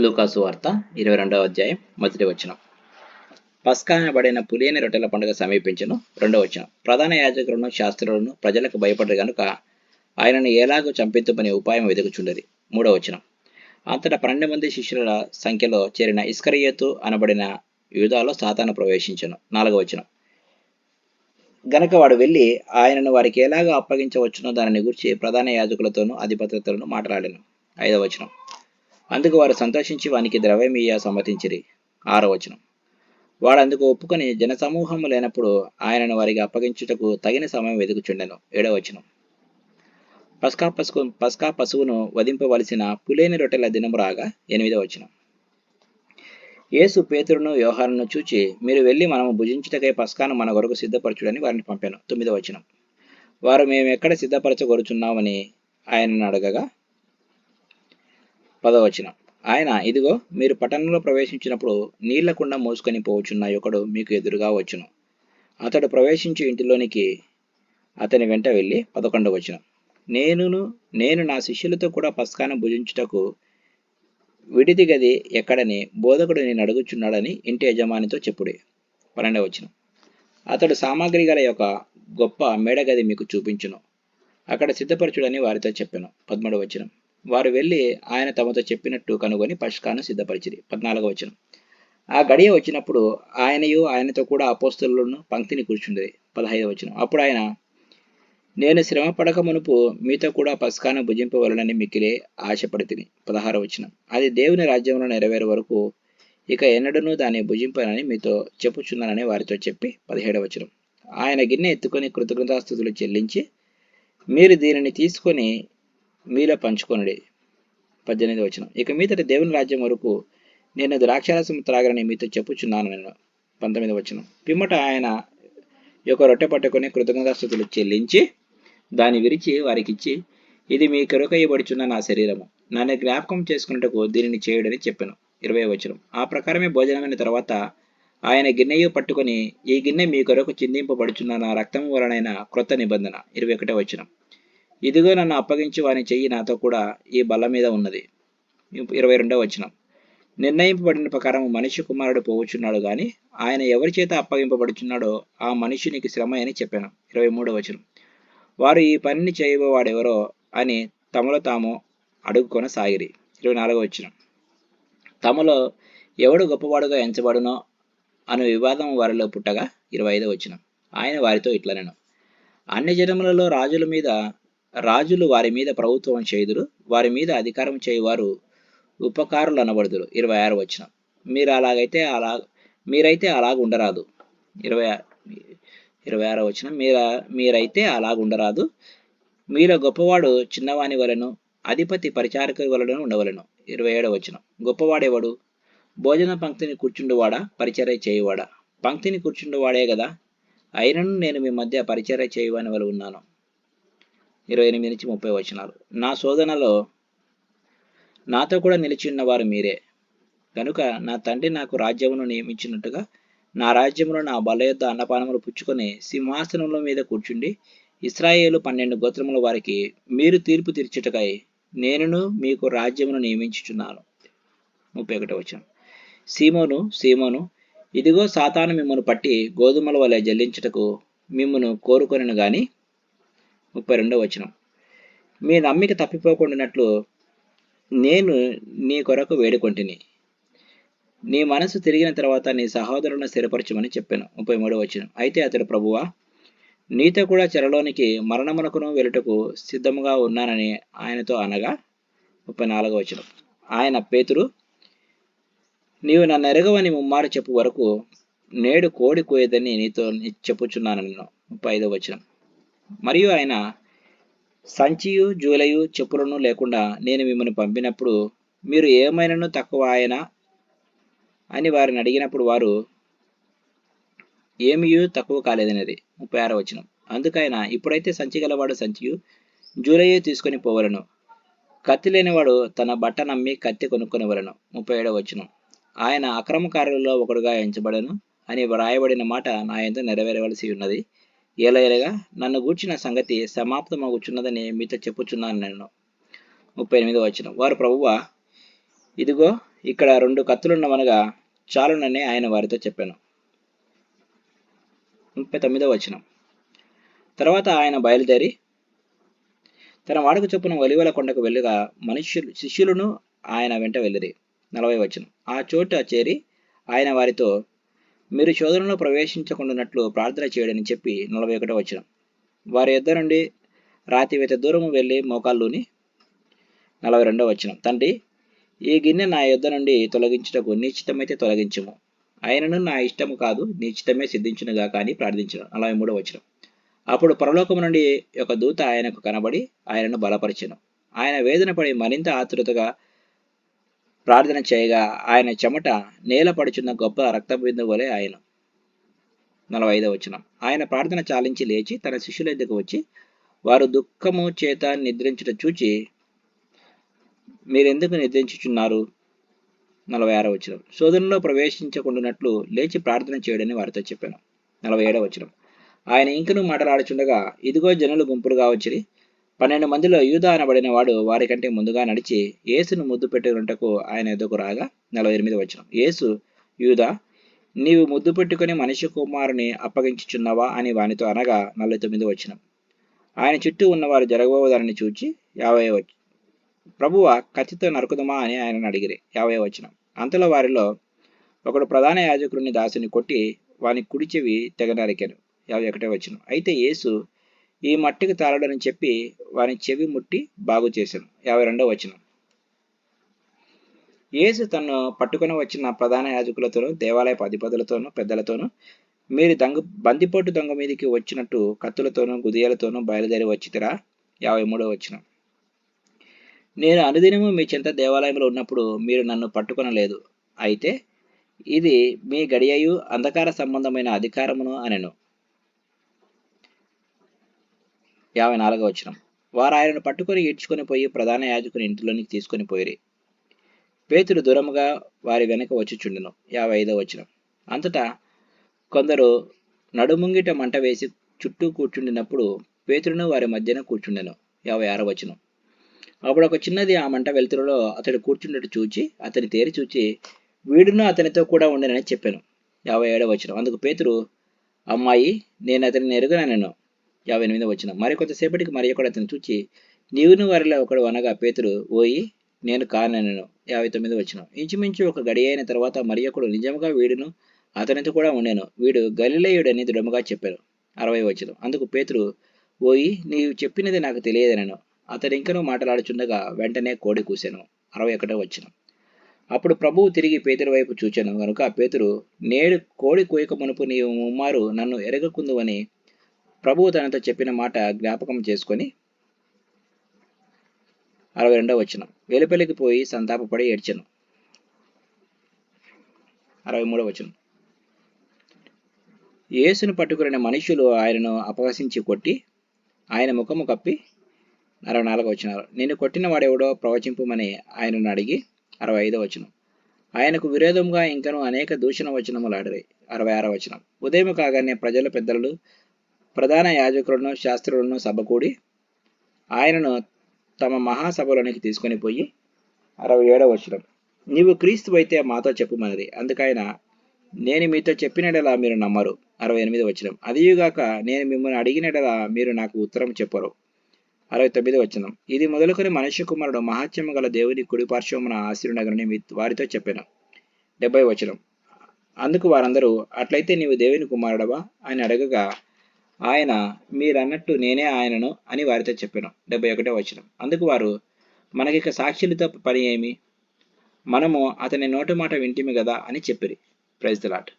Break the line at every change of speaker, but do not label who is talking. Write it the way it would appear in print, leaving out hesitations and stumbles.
లూకాసు వార్త 22వ అధ్యాయం 1వ వచనం. పస్కా అనబడిన పులియని రొట్టెల పండుగ సమీపించను. 2వ వచనం. ప్రధాన యాజకులను శాస్త్రులను ప్రజలకు భయపడ్డ గనుక ఆయనను ఎలాగూ చంపించుమని ఉపాయం వెతుకుచుండరి. 3వ వచనం. అంతటా 12 మంది శిష్యుల సంఖ్యలో చేరిన ఇస్కరియోతు అనబడిన యూదాలో సాతాను ప్రవేశించను. 4వ వచనం. గనక వాడు వెళ్ళి ఆయనను వారికి ఎలాగో అప్పగించవచ్చునో దానిని గురించి ప్రధాన యాజకులతోనూ అధిపతులతోనూ మాట్లాడాను. 5వ వచనం. అందుకు వారు సంతోషించి వానికి ద్రవ్యమియ్య సమ్మతించిరి. 6వ వచనం. వాడు అందుకు ఒప్పుకొని జనసమూహము లేనప్పుడు ఆయనను వారికి అప్పగించుటకు తగిన సమయం వెతుకుచుండెను. 7వ వచనం. పస్కా పశువును వధింపవలసిన పులేని రొట్టెల దినము రాగా. 8వ వచనం. యేసు పేతురును యోహానును చూచి, మీరు వెళ్ళి మనము భుజించుటకై పస్కాను మన కొరకు సిద్ధపరచుడని వారిని పంపాను. 9వ వచనం. వారు మేము ఎక్కడ సిద్ధపరచగొరుచున్నామని ఆయనను అడగగా. 10వ వచనం. ఆయన, ఇదిగో మీరు పట్టణంలో ప్రవేశించినప్పుడు నీళ్ల కుండ మోసుకొని పోవచ్చున్న ఒకడు మీకు ఎదురుగా వచ్చును. అతడు ప్రవేశించి ఇంటిలోనికి అతని వెంట వెళ్ళి. 11వ వచనం. నేను నా శిష్యులతో కూడా పస్కాను భుజించుటకు విడిది గది ఎక్కడని బోధకుడు నేను అడుగుచున్నాడని ఇంటి యజమానితో చెప్పుడే. 12వ వచనం. అతడు సామాగ్రి గల యొక్క గొప్ప మేడగది మీకు చూపించును. అక్కడ సిద్ధపరచుడని వారితో చెప్పాను. 13వ వచనం. వారు వెళ్ళి ఆయన తమతో చెప్పినట్టు కనుగొని పస్కాను సిద్ధపరిచిరి. 14వ వచనం. ఆ గడియ వచ్చినప్పుడు ఆయనయు ఆయనతో కూడా అపోస్తలులను పంక్తిని కూర్చుండేది. 15వ వచనం. అప్పుడు ఆయన, నేను శ్రమ పడక మునుపు మీతో కూడా పస్కాను భుజింపవలనని మిక్కిలే ఆశపడితిని. 16వ వచనం. అది దేవుని రాజ్యంలో నెరవేరే వరకు ఇక ఎన్నడూనూ దాన్ని భుజింపనని మీతో చెప్పుచున్నానని వారితో చెప్పి. 17వ వచనం. ఆయన గిన్నె ఎత్తుకొని కృతజ్ఞతాస్తుతులు చెల్లించి, మీరు దీనిని తీసుకొని మీలో పంచుకొనుడి. 18వ వచనం. ఇక మీదట దేవుని రాజ్యం వరకు నేను ద్రాక్షారసం త్రాగనని మీతో చెప్పుచున్నాను నేను. 19వ వచనం. పిమ్మట ఆయన యొక్క రొట్టె పట్టుకొని కృతజ్ఞతాస్తుతులు చెల్లించి దాన్ని విరిచి వారికిచ్చి, ఇది మీ కొరకు ఇవ్వబడుచున్న నా శరీరము, నన్ను జ్ఞాపకం చేసుకున్నట్టుకు దీనిని చేయుడని చెప్పాను. 20వ వచనం. ఆ ప్రకారమే భోజనమైన తర్వాత ఆయన గిన్నెయు పట్టుకొని, ఈ గిన్నె మీ కొరకు చిందింపబడుచున్న నా రక్తము వలనైన క్రొత్త నిబంధన. 21వ వచనం. ఇదిగో నన్ను అప్పగించి వాని చెయ్యి నాతో కూడా ఈ బల్ల మీద ఉన్నది. 22వ వచనం. నిర్ణయింపబడిన ప్రకారం మనిషి కుమారుడు పోవచ్చున్నాడు గాని ఆయన ఎవరి చేత అప్పగింపబడుచున్నాడో ఆ మనుషునికి శ్రమ అని చెప్పాను. 23వ వచనం. వారు ఈ పనిని చేయబోవాడెవరో అని తమలో తాము అడుగుకొనసాగిరి. 24వ వచనం. తమలో ఎవడు గొప్పవాడుగా ఎంచబడునో అను వివాదం వారిలో పుట్టగా. 25వ వచనం. ఆయన వారితో ఇట్లనెను, అన్ని జనములలో రాజులు వారి మీద ప్రభుత్వం చేయుదురు, వారి మీద అధికారం చేయువారు ఉపకారులు అనబడుదురు. 26వ వచనం. మీరైతే అలాగుండరాదు. 26వ వచనం. మీరైతే అలాగుండరాదు. మీలో గొప్పవాడు చిన్నవాని వలెను, అధిపతి పరిచారకుని వలెను ఉండవలెను. 27వ వచనం. గొప్పవాడెవడు? భోజన పంక్తిని కూర్చుండువాడా, పరిచర్య చేయువాడా? పంక్తిని కూర్చుండువాడే గదా. అయినను నేను మీ మధ్య పరిచర్య చేయువాని వలె ఉన్నాను. 28-30 వచనాలు. నా శోధనలో నాతో కూడా నిలిచి ఉన్నవారు మీరే కనుక నా తండ్రి నాకు రాజ్యమును నియమించినట్టుగా నా రాజ్యములో నా బల్ల యొద్ద అన్నపానములు పుచ్చుకొని సింహాసనముల మీద కూర్చుండి ఇశ్రాయేలు 12 గోత్రముల వారికి మీరు తీర్పు తీర్చుటకై నేనును మీకు రాజ్యమును నియమించుచున్నాను. 31వ వచనం. సీమోను, ఇదిగో సాతాను మిమ్మను పట్టి గోధుమల వలె జల్లించుటకు మిమ్మును కోరుకొనెను గాని. 32వ వచనం. మీ నమ్మిక తప్పిపోకుండానట్లు నేను నీ కొరకు వేడుకొంటిని. నీ మనసు తిరిగిన తర్వాత నీ సహోదరులను స్థిరపరచమని చెప్పాను. 33వ వచనం. అయితే అతడు, ప్రభువా, నీతో కూడా చెరలోనికి మరణమునకును వెలుటకు సిద్ధముగా ఉన్నానని ఆయనతో అనగా. 34వ వచనం. ఆయన, పేతురు, నీవు నన్ను ఎరగవని ముమ్మారు చెప్పు వరకు నేడు కోడి కోయదని నీతో చెప్పుచున్నాను నేను. 35వ వచనం. మరియు ఆయన, సంచియు జూలయు చెప్పులను లేకుండా నేను మిమ్మల్ని పంపినప్పుడు మీరు ఏమైనాను తక్కువ ఆయన అని వారిని అడిగినప్పుడు వారు ఏమీయూ తక్కువ కాలేదనేది. 36వ వచనం. అందుకైన, ఇప్పుడైతే సంచి గలవాడు సంచియు జూలయు తీసుకొని పోవలను, కత్తి లేనివాడు తన బట్ట నమ్మి కత్తి కొనుక్కొనవలను. 37వ వచనం. ఆయన అక్రమకారులలో ఒకడుగా ఎంచబడను అని వ్రాయబడిన మాట నా యందు నెరవేరవలసి ఉన్నది. ఏలయనగా నన్ను గూర్చిన సంగతి సమాప్తమగుచున్నదని మీతో చెప్పుచున్నాను నేను. 38వ వచనం. వారు, ప్రభువా, ఇదిగో ఇక్కడ 2 కత్తులున్నవనగా చాలునని ఆయన వారితో చెప్పాను. 39వ వచనం. తర్వాత ఆయన బయలుదేరి తన వాడుక చొప్పున ఒలీవల కొండకు వెళ్ళగా శిష్యులను ఆయన వెంట వెళ్ళిరి. 40వ వచనం. ఆ చోట చేరి ఆయన వారితో, మీరు శోధనలో ప్రవేశించకుండానట్లు ప్రార్థన చేయడని చెప్పి 41వ వచనం. వారి యొద్ద నుండి రాతివేత దూరము వెళ్ళి మోకాళ్ళూని 42వ వచనం. తండ్రి, ఈ గిన్నె నా యొద్ద నుండి తొలగించుటకు నీ చిత్తమైతే తొలగించుము, ఆయనను నా ఇష్టము కాదు నీ చిత్తమే సిద్ధించునుగా కానీ ప్రార్థించను. 43వ వచనం. అప్పుడు పరలోకము నుండి ఒక దూత ఆయనకు కనబడి ఆయనను బలపరిచెను. ఆయన వేదన పడి మరింత ఆతృతగా ప్రార్థన చేయగా ఆయన చెమట నేల పడుచున్న గొప్ప రక్తబిందువు వలె ఆయన. 45వ వచనం. ఆయన ప్రార్థన చాలించి లేచి తన శిష్యుల దగ్గరకు వచ్చి వారు దుఃఖము చేత నిద్రించుట చూచి, మీరెందుకు నిద్రించుచున్నారు? 46వ వచనం. శోధనలో ప్రవేశించకుండానట్లు లేచి ప్రార్థన చేయడని వారితో చెప్పాను. 47వ వచనం. ఆయన ఇంకనూ మాట్లాడుచుండగా ఇదిగో జనులు గుంపులుగా వచ్చిరి. 12 మందిలో యూదా అనబడిన వాడు వారికంటే ముందుగా నడిచి యేసును ముద్దు పెట్టుకున్నటకు ఆయన ఎదుకు రాగా. 48వ వచనం. యేసు, యూదా, నీవు ముద్దు పెట్టుకుని మనిషి కుమారుని అప్పగించుచున్నావా అని వానితో అనగా. 49వ వచనం. ఆయన చుట్టూ ఉన్నవారు జరగబోదారని చూచి 50వ వచనం. ప్రభువ, కత్తితో నరుకుదమా అని ఆయనను అడిగిరి. 50వ వచనం. అంతలో వారిలో ఒకడు ప్రధాన యాజకుడిని దాసుని కొట్టి వాని కుడి చెవి తెగ నరికెను. 51వ వచనం. అయితే యేసు ఈ మట్టికి తాళడని చెప్పి వాని చెవి ముట్టి బాగు చేశాను. 52వ వచనం. యేసు తను పట్టుకొని వచ్చిన ప్రధాన యాజకులతోనూ దేవాలయపు అధిపతులతోనూ పెద్దలతోనూ మీరు బందిపోటు దొంగ మీదికి వచ్చినట్టు కత్తులతోనూ గుదియలతోనూ బయలుదేరి వచ్చితిరా. 53వ వచనం. నేను అనుదినము మీ చెంత దేవాలయంలో ఉన్నప్పుడు మీరు నన్ను పట్టుకొనలేదు, అయితే ఇది మీ గడియయు అంధకార సంబంధమైన అధికారమును అనెను. 54వ వచనం. వారు ఆయనను పట్టుకొని ఈడ్చుకొని పోయి ప్రధాన యాజకుని ఇంటిలోనికి తీసుకొని పోయిరి. పేతురు దూరముగా వారి వెనక వచ్చుచుండెను. 55వ వచనం. అంతటా కొందరు నడుముంగిట మంట వేసి చుట్టూ కూర్చుండినప్పుడు పేతురును వారి మధ్యన కూర్చుండెను. 56వ వచనం. అప్పుడు ఒక చిన్నది ఆ మంట వెలుతురులో అతడు కూర్చుండట చూచి అతని తేరి చూచి వీడును అతనితో కూడా ఉండెనని చెప్పాను. 57వ వచనం. అందుకు పేతురు, అమ్మాయి, నేను అతనిని ఎరుగనెను. 58వ వచనం. మరి కొంతసేపటికి మరి ఒకడు అతను చూచి నీవును వారిలో ఒకడు అనగా పేతురు, ఓయి, నేను కానెను. 59వ వచనం. ఇంచుమించు ఒక గడి అయిన తర్వాత మరి ఒకడు నిజముగా వీడును అతనితో కూడా ఉండెను, వీడు గలిలయుడని దృఢముగా చెప్పాను. 60వ వచనం. అందుకు పేతురు, ఓయి, నీవు చెప్పినది నాకు తెలియదనెను. అతడు ఇంకనూ మాట్లాడుచుండగా వెంటనే కోడి కూసెను. 61వ వచనం. అప్పుడు ప్రభువు తిరిగి పేతురు వైపు చూచెను గనుక పేతురు, నేడు కోడి కూయక మునుపు నీవు ముమ్మారు నన్ను ఎరగకుందువని ప్రభువు తనతో చెప్పిన మాట జ్ఞాపకం చేసుకొని. 62వ వచనం. వెలుపలికి పోయి సంతాపపడి ఏడ్చెను. 63వ వచనం. యేసును పట్టుకున్న మనుషులు ఆయనను అపహసించి కొట్టి ఆయన ముఖము కప్పి. 64వ వచనం. నిన్ను కొట్టిన వాడెవడో ప్రవచింపుమని ఆయనను అడిగి. 65వ వచనం. ఆయనకు విరోధంగా ఇంకనూ అనేక దూషణ వచనములాడిరి. 66వ వచనం. ఉదయం కాగానే ప్రజల పెద్దలు ప్రధాన యాజకులను శాస్త్రులను సభకూడి ఆయనను తమ మహాసభలోనికి తీసుకొని పోయి. 67వ వచనం. నీవు క్రీస్తు అయితే మాతో చెప్పుమన్నది. అందుకైనా నేను మీతో చెప్పినడలా మీరు నమ్మరు. 68వ వచనం. అదియుగాక నేను మిమ్మల్ని అడిగినడలా మీరు నాకు ఉత్తరం చెప్పరు. 69వ వచనం. ఇది మొదలుకొని మనుష్య కుమారుడు మహాత్యము గల దేవుని కుడి పార్శ్వమున ఆశీనుడగనని వారితో చెప్పాను. 70వ వచనం. అందుకు వారందరూ, అట్లయితే నీవు దేవుని కుమారుడవా అని అడగగా ఆయన, మీరన్నట్టు నేనే ఆయనను అని వారితో చెప్పాను. 71వ వచనం. అందుకు వారు, మనకిక సాక్షులతో పని ఏమి? మనము అతని నోటి మాట వింటిమి కదా అని చెప్పిరి. Praise the lord.